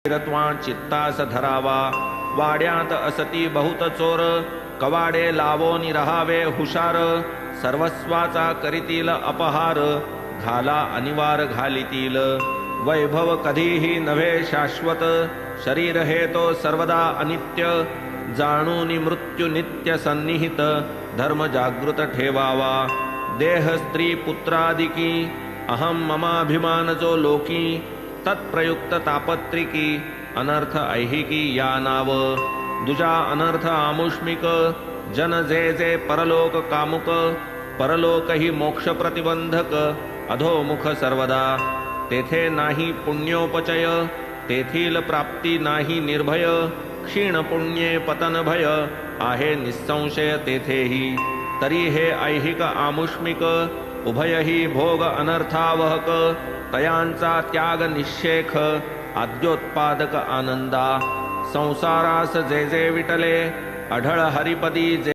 रत्वा चित्तास धरावा वाड्यात असती बहुत चोर कवाडे लावोनी रहावे हुशार सर्वस्वाचा करीतील अपहार घाला अनिवार घालितील वैभव कधीही नव्हे शाश्वत शरीर हे तो सर्वदा अनित्य जाणूनी मृत्यू नित्य सन्निहित धर्म जागृत ठेवावा देह स्त्री पुत्रादिकी अहम ममाभिमान जो लोकी तत्प्रयुक्त तापत्रिकी अनर्थ ऐहिकी या नाव दुजा अनर्थ आमुष्मिक जन जे जे परलोक कामुक परलोक ही मोक्ष प्रतिबंधक अधोमुख सर्वदा तेथे नाही पुण्योपचय तेथील प्राप्ती नाही निर्भय क्षीण पुण्ये पतन भय आहे निसंशय तेथेही तरी हे ऐहिक आमुष्मिक उभयही भोग अनर्थावहक तयांचा त्याग निश्शेख आद्योत्पादक आनंदा संसारास जे जे विटले अढळ हरिपदी जे